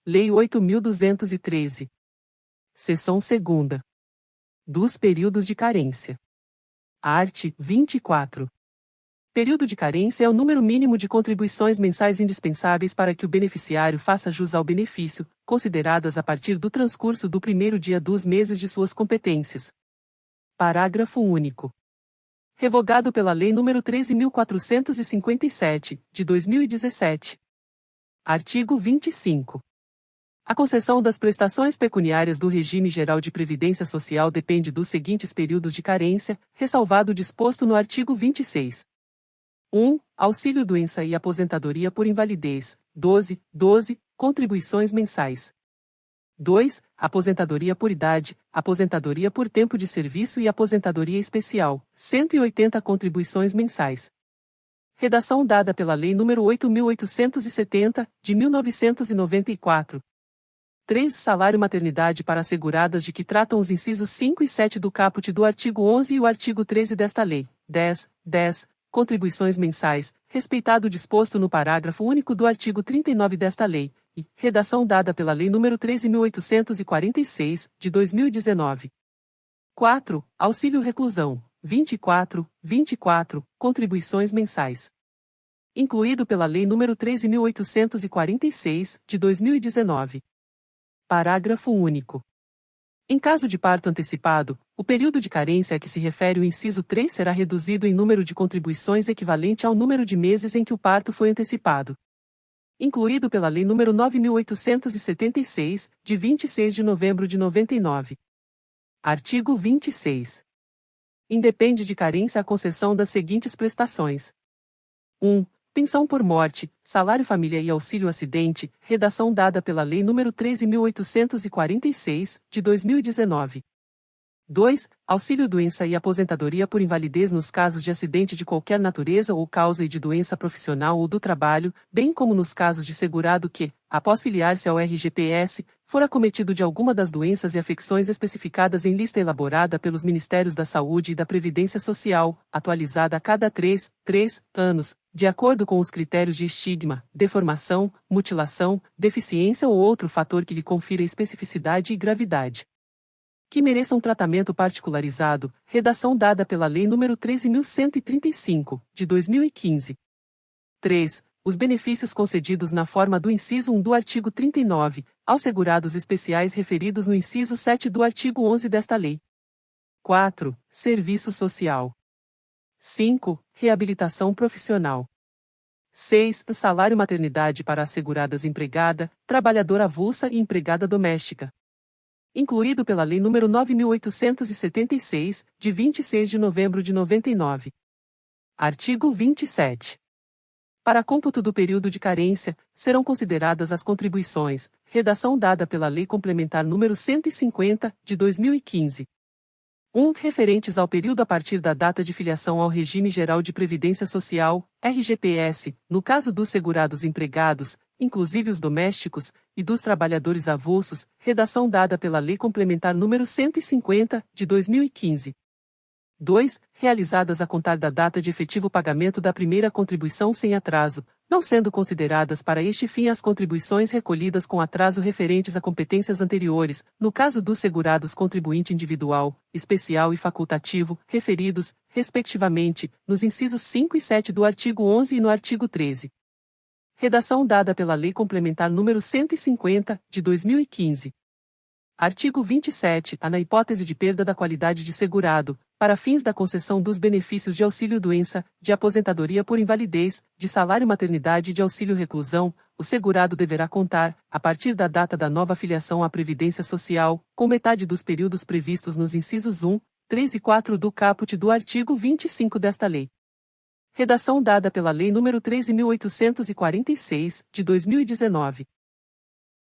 Lei 8.213. Seção 2ª. Dos períodos de carência. Art. 24. Período de carência é o número mínimo de contribuições mensais indispensáveis para que o beneficiário faça jus ao benefício, consideradas a partir do transcurso do primeiro dia dos meses de suas competências. Parágrafo único. Revogado pela Lei nº 13.457, de 2017. Artigo 25. A concessão das prestações pecuniárias do regime geral de previdência social depende dos seguintes períodos de carência, ressalvado o disposto no artigo 26. 1. Auxílio-doença e aposentadoria por invalidez, 12, contribuições mensais. 2. Aposentadoria por idade, aposentadoria por tempo de serviço e aposentadoria especial, 180 contribuições mensais. Redação dada pela Lei nº 8.870, de 1994. 3. Salário maternidade para asseguradas de que tratam os incisos 5 e 7 do caput do artigo 11 e o artigo 13 desta lei. 10. Contribuições mensais, respeitado o disposto no parágrafo único do artigo 39 desta lei, e redação dada pela Lei nº 13.846, de 2019. 4. Auxílio reclusão, 24, contribuições mensais. Incluído pela Lei nº 13.846, de 2019. Parágrafo único. Em caso de parto antecipado, o período de carência a que se refere o inciso 3 será reduzido em número de contribuições equivalente ao número de meses em que o parto foi antecipado. Incluído pela Lei nº 9.876, de 26 de novembro de 99. Artigo 26. Independe de carência a concessão das seguintes prestações. 1. Pensão por morte, salário família e auxílio acidente, redação dada pela Lei nº 13.846, de 2019. 2. Auxílio-doença e aposentadoria por invalidez nos casos de acidente de qualquer natureza ou causa e de doença profissional ou do trabalho, bem como nos casos de segurado que, após filiar-se ao RGPS, for acometido de alguma das doenças e afecções especificadas em lista elaborada pelos Ministérios da Saúde e da Previdência Social, atualizada a cada 3 anos, de acordo com os critérios de estigma, deformação, mutilação, deficiência ou outro fator que lhe confira especificidade e gravidade. Que mereçam tratamento particularizado, redação dada pela Lei nº 13.135, de 2015. 3. Os benefícios concedidos na forma do inciso 1 do artigo 39, aos segurados especiais referidos no inciso 7 do artigo 11 desta lei. 4. Serviço social. 5. Reabilitação profissional. 6. Salário maternidade para asseguradas empregada, trabalhadora avulsa e empregada doméstica. Incluído pela Lei nº 9.876, de 26 de novembro de 99. Artigo 27. Para cômputo do período de carência, serão consideradas as contribuições, redação dada pela Lei Complementar nº 150, de 2015. 1. Referentes ao período a partir da data de filiação ao Regime Geral de Previdência Social, RGPS, no caso dos segurados empregados, inclusive os domésticos, e dos trabalhadores avulsos, redação dada pela Lei Complementar nº 150, de 2015. 2. Realizadas a contar da data de efetivo pagamento da primeira contribuição sem atraso, não sendo consideradas para este fim as contribuições recolhidas com atraso referentes a competências anteriores, no caso dos segurados contribuinte individual, especial e facultativo, referidos, respectivamente, nos incisos 5 e 7 do artigo 11 e no artigo 13. Redação dada pela Lei Complementar nº 150, de 2015. Artigo 27. Na hipótese de perda da qualidade de segurado, para fins da concessão dos benefícios de auxílio-doença, de aposentadoria por invalidez, de salário maternidade e de auxílio-reclusão, o segurado deverá contar, a partir da data da nova filiação à Previdência Social, com metade dos períodos previstos nos incisos 1, 3 e 4 do caput do artigo 25 desta lei. Redação dada pela Lei nº 13.846, de 2019.